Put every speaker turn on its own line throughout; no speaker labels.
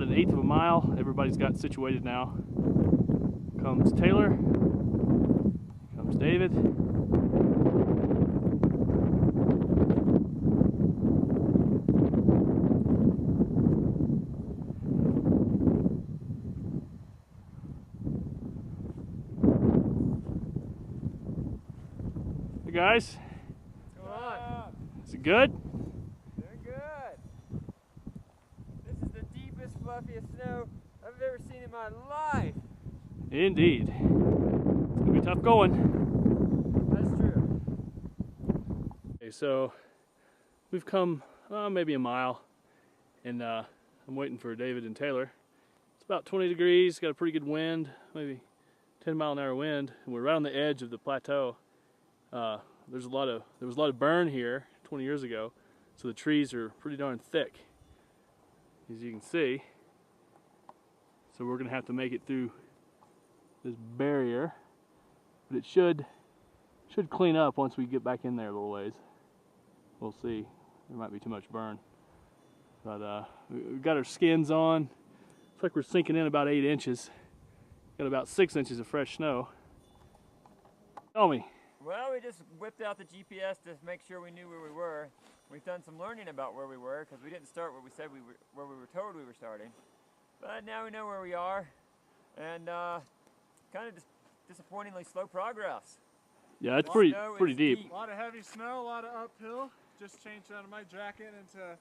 about 1/8 of a mile. Everybody's got situated now. Comes Taylor, comes David. Hey guys.
What's going on?
Is it good?
Doing good. This is the deepest, fluffiest snow I've ever seen in my life.
Indeed. It's gonna be tough going.
That's true.
Okay, so we've come maybe a mile, and I'm waiting for David and Taylor. It's about 20 degrees, got a pretty good wind, maybe 10-mile-an-hour wind, and we're right on the edge of the plateau. There was a lot of burn here 20 years ago, so the trees are pretty darn thick, as you can see. So we're gonna have to make it through this barrier, but it should clean up once we get back in there a little ways. We'll see. There might be too much burn, but we've got our skins on. Looks like we're sinking in about 8 inches. Got about 6 inches of fresh snow. Tell me.
Well, we just whipped out the GPS to make sure we knew where we were. We've done some learning about where we were because we didn't start where we said where we were told we were starting. But now we know where we are, and kind of disappointingly slow progress.
Yeah, it's pretty deep.
A lot of heavy snow, a lot of uphill. Just changed out of my jacket into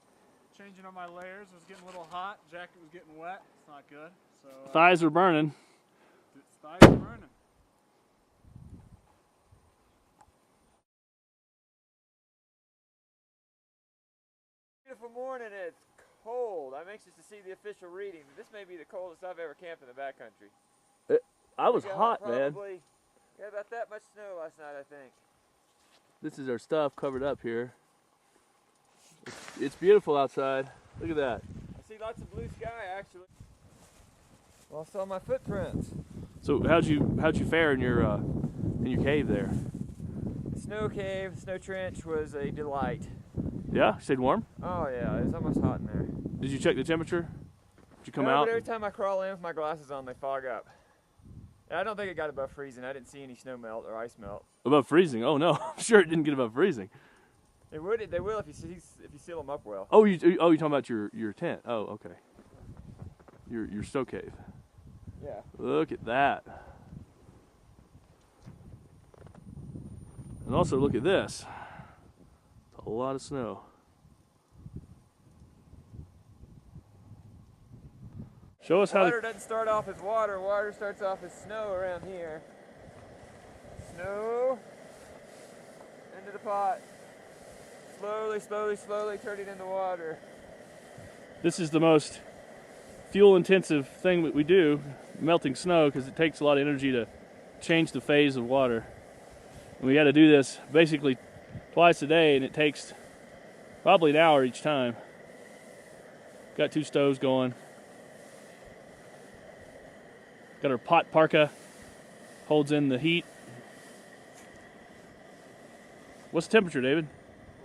changing on my layers. It was getting a little hot. Jacket was getting wet. It's not good. So
Thighs are burning.
thighs are burning.
Beautiful morning. It's cold. I'm anxious to see the official reading. This may be the coldest I've ever camped in the backcountry.
I was hot, man.
Yeah, about that much snow last night, I think.
This is our stuff covered up here. It's beautiful outside. Look at that.
I see lots of blue sky, actually. Well, I saw my footprints.
So how'd you fare in your cave there?
The snow cave, snow trench was a delight.
Yeah, stayed warm.
Oh yeah, it was almost hot in there.
Did you check the temperature? Did you come
No,
out?
but every time I crawl in with my glasses on, they fog up. And I don't think it got above freezing. I didn't see any snow melt or ice melt.
Above freezing? Oh no, I'm sure it didn't get above freezing.
They will if you seal them up well.
Oh, you're talking about your tent. Oh, okay. Your snow cave.
Yeah.
Look at that. And also look at this. It's a lot of snow. Show us how.
Water doesn't start off as water. Water starts off as snow around here. Snow into the pot. Slowly, slowly, slowly turn it into water.
This is the most fuel-intensive thing that we do, melting snow, because it takes a lot of energy to change the phase of water. And we got to do this basically twice a day, and it takes probably an hour each time. Got 2 stoves going. Got our pot parka, holds in the heat. What's the temperature, David?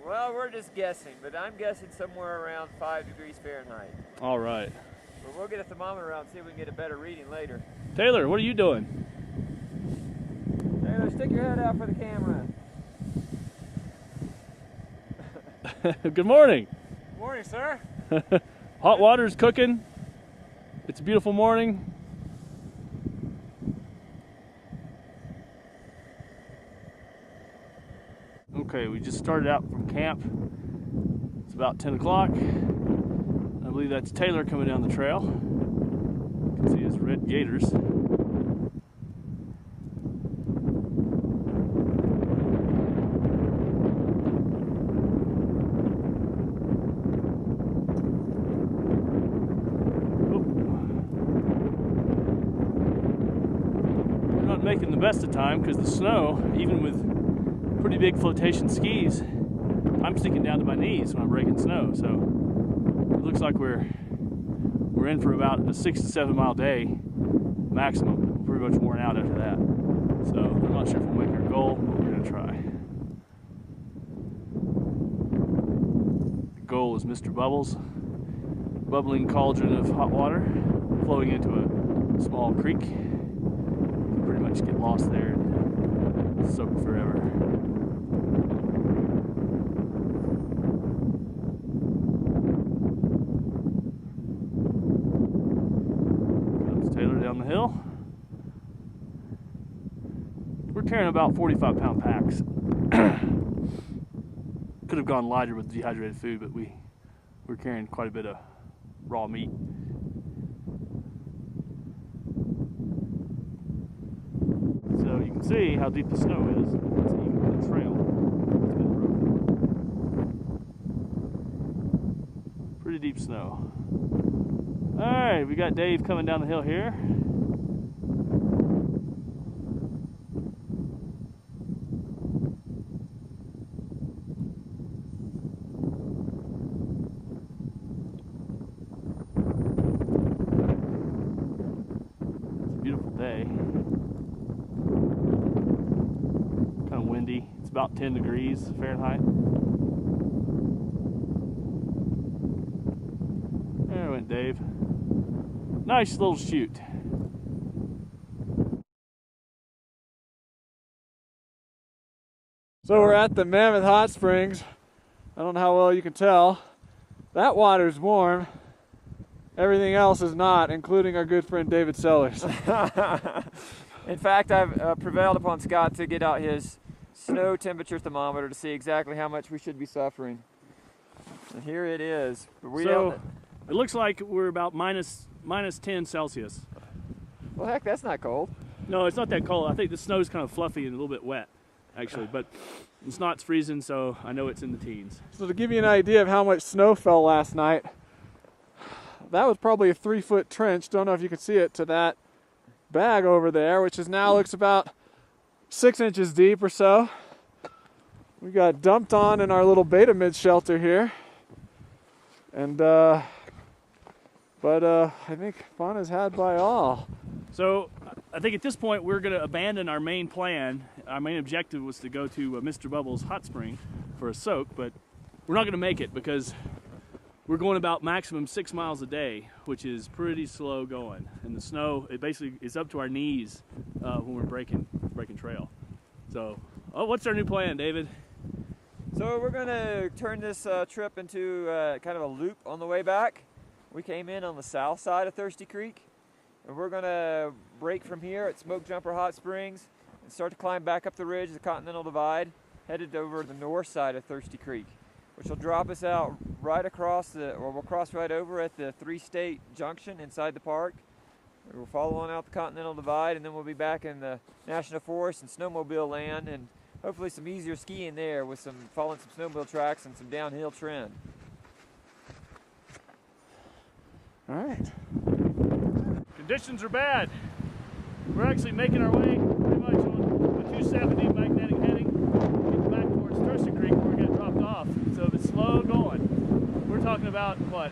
Well, we're just guessing, but I'm guessing somewhere around 5 degrees Fahrenheit.
All right.
But we'll get a thermometer out and see if we can get a better reading later.
Taylor, what are you doing?
Taylor, stick your head out for the camera.
Good morning.
Good morning, sir.
Hot water's cooking. It's a beautiful morning. Okay, we just started out from camp. It's about 10 o'clock. I believe that's Taylor coming down the trail. You can see his red gaiters. We're not making the best of time because the snow, even with pretty big flotation skis, I'm sinking down to my knees when I'm breaking snow. So it looks like we're in for about a 6 to 7 mile day maximum. Pretty much worn out after that. So I'm not sure if we'll make our goal, but we're gonna try. The goal is Mr. Bubbles. bubbling cauldron of hot water flowing into a small creek. You pretty much get lost there and soak forever. Comes Taylor down the hill. We're carrying about 45-pound packs. Could have gone lighter with dehydrated food, but we're carrying quite a bit of raw meat. So you can see how deep the snow is. It's even the trail. It's been broken. Pretty deep snow. Alright, we got Dave coming down the hill here. Beautiful day. Kind of windy. It's about 10 degrees Fahrenheit. There went Dave. Nice little chute.
So we're at the Mammoth Hot Springs. I don't know how well you can tell. That water's warm. Everything else is not, including our good friend David Sellers.
In fact, I've prevailed upon Scott to get out his snow temperature thermometer to see exactly how much we should be suffering. And here it is.
So it looks like we're about minus 10 Celsius.
Well, heck, that's not cold.
No, it's not that cold. I think the snow's kind of fluffy and a little bit wet, actually, but it's not freezing, so I know it's in the teens.
So to give you an idea of how much snow fell last night, that was probably a 3-foot trench, don't know if you can see it, to that bag over there, which is now looks about 6 inches deep or so. We got dumped on in our little beta mid shelter here. And I think fun is had by all.
So I think at this point we're going to abandon our main plan. Our main objective was to go to Mr. Bubbles Hot Spring for a soak, but we're not going to make it because we're going about maximum 6 miles a day, which is pretty slow going. And the snow, it basically is up to our knees when we're breaking trail. So, what's our new plan, David?
So we're going to turn this trip into kind of a loop on the way back. We came in on the south side of Thirsty Creek, and we're going to break from here at Smoke Jumper Hot Springs and start to climb back up the ridge of the Continental Divide, headed over the north side of Thirsty Creek, which will drop us out right across we'll cross right over at the 3-state junction inside the park. We'll follow on out the Continental Divide, and then we'll be back in the National Forest and snowmobile land, and hopefully some easier skiing there with following some snowmobile tracks and some downhill trend.
All right.
Conditions are bad. We're actually making our way pretty much on the 270 magnetic heading, getting back towards Thirsty Creek where we get dropped off. So it's slow going. We're talking about, what,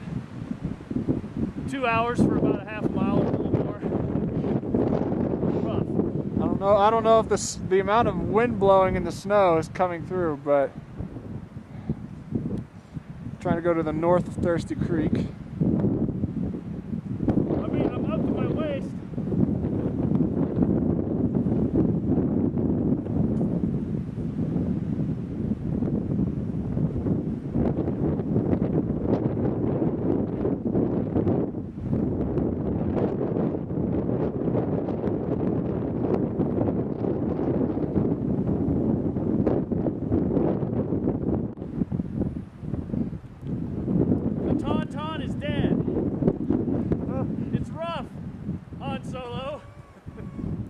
2 hours for about a half mile or a little more. Rough.
I don't know if the amount of wind blowing in the snow is coming through, but I'm trying to go to the north of Thirsty Creek.
I mean, I'm up to my waist. Tauntaun is dead. It's rough on Solo.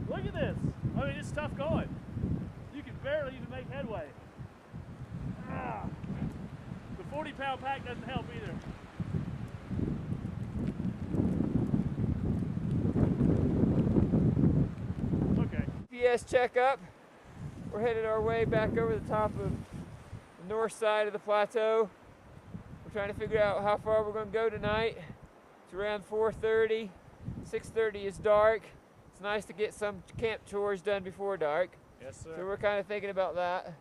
Look at this. I mean, it's tough going. You can barely even make headway. The 40-pound pack doesn't help either. Okay.
GPS checkup. We're headed our way back over the top of the north side of the plateau. We're trying to figure out how far we're going to go tonight. It's around 4:30. 6:30 is dark. It's nice to get some camp chores done before dark.
Yes, sir.
So we're kind of thinking about that.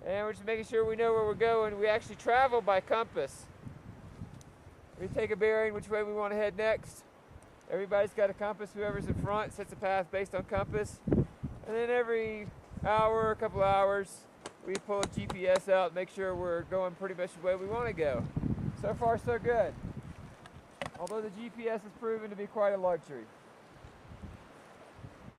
And we're just making sure we know where we're going. We actually travel by compass. We take a bearing which way we want to head next. Everybody's got a compass. Whoever's in front sets a path based on compass. And then every hour, a couple hours, we pull a GPS out, make sure we're going pretty much the way we want to go. So far, so good. Although the GPS has proven to be quite a luxury.